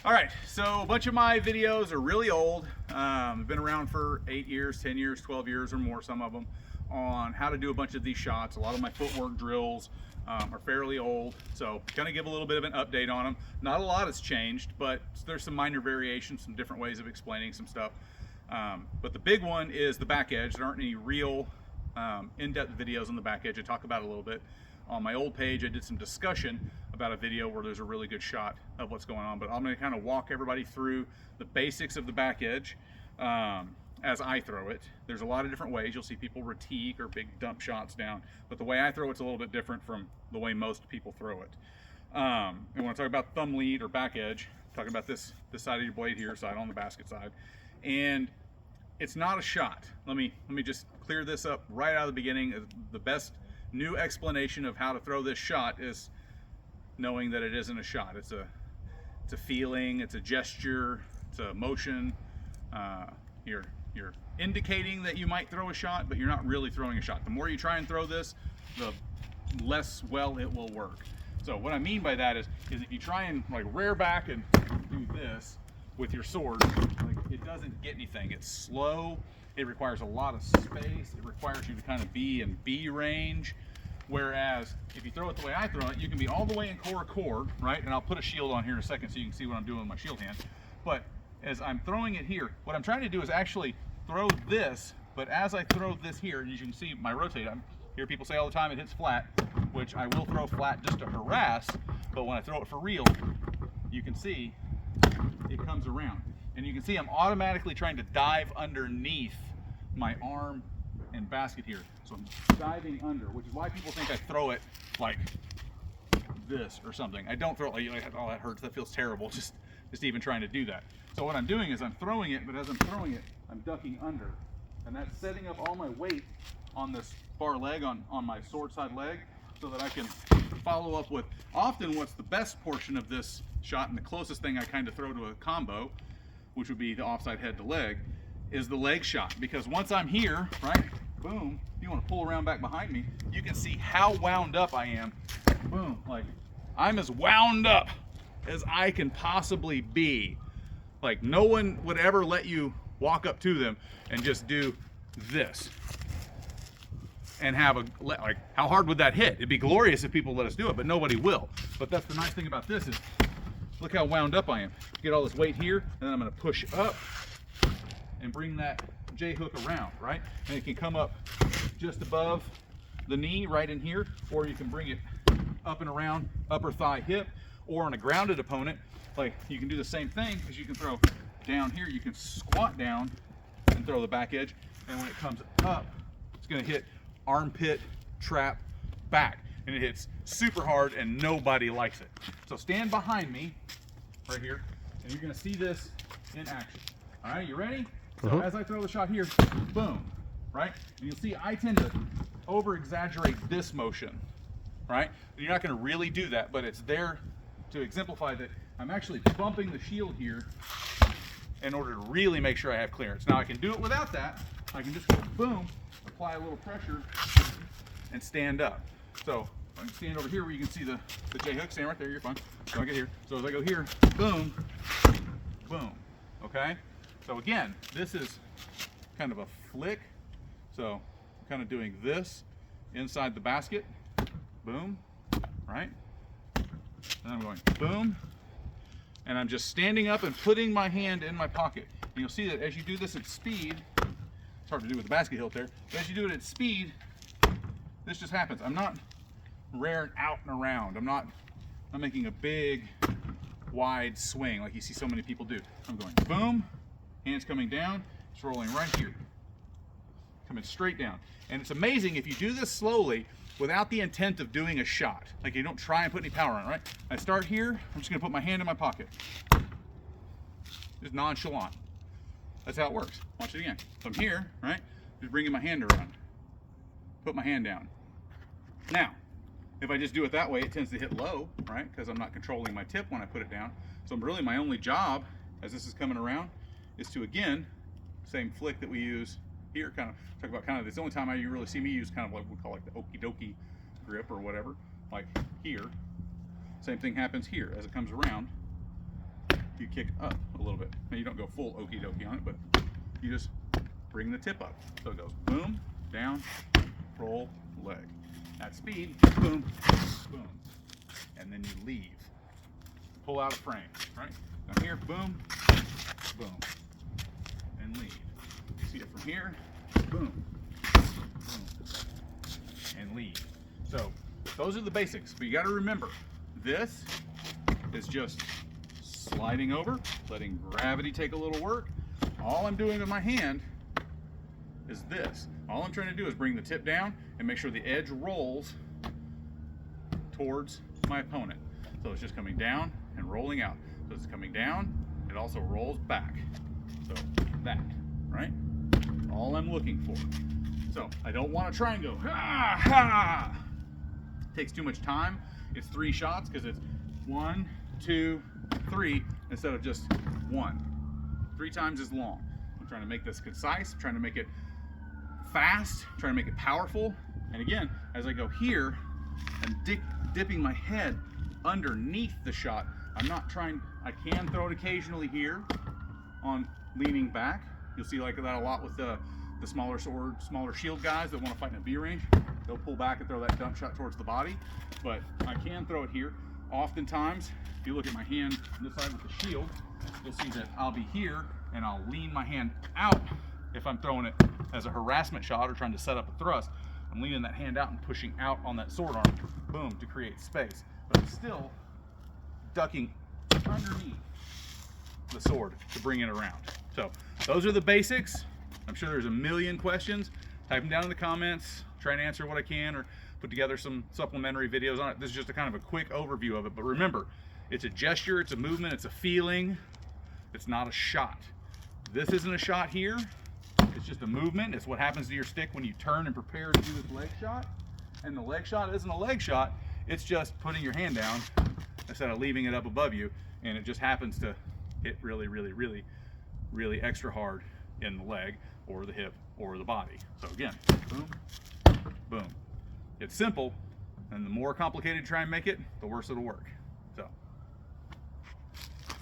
All right, so a bunch of my videos are really old. Been around for 8 years, 10 years, 12 years or more, some of them, on how to do a bunch of these shots. A lot of my footwork drills are fairly old, so gonna give a little bit of an update on them. Not a lot has changed, but there's some minor variations, some different ways of explaining some stuff. But the big one is the back edge. There aren't any real in-depth videos on the back edge. I talk about it a little bit. On my old page, I did some discussion about a video where there's a really good shot of what's going on, but I'm going to kind of walk everybody through the basics of the back edge as I throw it. There's a lot of different ways. You'll see people retique or big dump shots down, but the way I throw it's a little bit different from the way most people throw it. And when I talk about thumb lead or back edge, I'm talking about this side of your blade here, side on the basket side, and it's not a shot. Let me just clear this up right out of the beginning. The best new explanation of how to throw this shot is knowing that it isn't a shot. It's a feeling, it's a gesture, it's a motion. You're indicating that you might throw a shot, but you're not really throwing a shot. The more you try and throw this, the less well it will work. So what I mean by that is if you try and like rear back and do this with your sword, like it doesn't get anything. It's slow. It requires a lot of space. It requires you to kind of be in B range. Whereas if you throw it the way I throw it, you can be all the way in core, right? And I'll put a shield on here in a second so you can see what I'm doing with my shield hand. But as I'm throwing it here, what I'm trying to do is actually throw this, but as I throw this here, and as you can see my rotate, I hear people say all the time it hits flat, which I will throw flat just to harass, but when I throw it for real, you can see it comes around. And you can see I'm automatically trying to dive underneath my arm and basket here. So I'm diving under, which is why people think I throw it like this or something. I don't throw it like, oh, that hurts, that feels terrible, just even trying to do that. So what I'm doing is I'm throwing it, but as I'm throwing it, I'm ducking under. And that's setting up all my weight on this far leg, on my sword side leg, so that I can follow up with often what's the best portion of this shot, and the closest thing I kind of throw to a combo, which would be the offside head to leg, is the leg shot. Because once I'm here, right, boom, you want to pull around back behind me, you can see how wound up I am. Boom, like I'm as wound up as I can possibly be. Like no one would ever let you walk up to them and just do this and have a, like, how hard would that hit? It'd be glorious if people let us do it, but nobody will. But that's the nice thing about this is, look how wound up I am. Get all this weight here, and then I'm gonna push up and bring that J hook around, right? And it can come up just above the knee, right in here, or you can bring it up and around upper thigh hip, or on a grounded opponent, like you can do the same thing, because you can throw down here, you can squat down and throw the back edge, and when it comes up, it's gonna hit armpit, trap, back, and it hits super hard and nobody likes it. So stand behind me right here and you're gonna see this in action. All right, you ready? So as I throw the shot here, boom, right? And you'll see I tend to over exaggerate this motion, right? You're not gonna really do that, but it's there to exemplify that I'm actually bumping the shield here in order to really make sure I have clearance. Now I can do it without that. I can just go boom, apply a little pressure, and stand up. So I can stand over here where you can see the J hook. Stand right there, you're fine. Don't get here. So as I go here, boom, boom, okay? So again, this is kind of a flick. So I'm kind of doing this inside the basket, boom, right? And I'm going boom, and I'm just standing up and putting my hand in my pocket. And you'll see that as you do this at speed, it's hard to do with the basket hilt there, but as you do it at speed, this just happens. I'm not rearing out and around. I'm not making a big, wide swing like you see so many people do. I'm going boom, hands coming down, it's rolling right here, coming straight down. And it's amazing if you do this slowly without the intent of doing a shot. Like you don't try and put any power on it, right? I start here, I'm just gonna put my hand in my pocket. Just nonchalant. That's how it works. Watch it again. So I'm here, right? Just bringing my hand around. Put my hand down. Now, if I just do it that way, it tends to hit low, right? Because I'm not controlling my tip when I put it down. So really my only job, as this is coming around, is to, again, same flick that we use here, kind of talk about kind of, it's the only time you really see me use kind of what we call like the okie dokie grip or whatever, like here. Same thing happens here. As it comes around, you kick up a little bit. Now you don't go full okie dokie on it, but you just bring the tip up. So it goes boom, down, roll, leg. At speed, boom, boom. And then you leave. Pull out a frame, right? Now here, boom, boom, and leave. You see it from here, boom, boom, and leave. So those are the basics, but you got to remember, this is just sliding over, letting gravity take a little work. All I'm doing with my hand is this. All I'm trying to do is bring the tip down and make sure the edge rolls towards my opponent. So it's just coming down and rolling out. So it's coming down, it also rolls back. So that, right? All I'm looking for. So I don't want to try and go, ha, ha. It takes too much time. It's 3 shots because it's 1, 2, 3 instead of just 1. 3 times as long. I'm trying to make this concise, I'm trying to make it fast, I'm trying to make it powerful. And again, as I go here, I'm dipping my head underneath the shot. I'm not trying, I can throw it occasionally here on leaning back. You'll see like that a lot with the smaller sword, smaller shield guys that want to fight in a B range. They'll pull back and throw that dump shot towards the body, but I can throw it here. Oftentimes, if you look at my hand on this side with the shield, you'll see that I'll be here and I'll lean my hand out if I'm throwing it as a harassment shot or trying to set up a thrust. I'm leaning that hand out and pushing out on that sword arm, boom, to create space. But I'm still ducking underneath the sword to bring it around. So those are the basics. I'm sure there's a million questions. Type them down in the comments. Try and answer what I can or put together some supplementary videos on it. This is just a kind of a quick overview of it. But remember, it's a gesture, it's a movement, it's a feeling. It's not a shot. This isn't a shot here. It's just a movement. It's what happens to your stick when you turn and prepare to do this leg shot. And the leg shot isn't a leg shot. It's just putting your hand down instead of leaving it up above you. And it just happens to hit really, really, really, really extra hard in the leg or the hip or the body. So again, boom, boom. It's simple, and the more complicated you try and make it, the worse it'll work.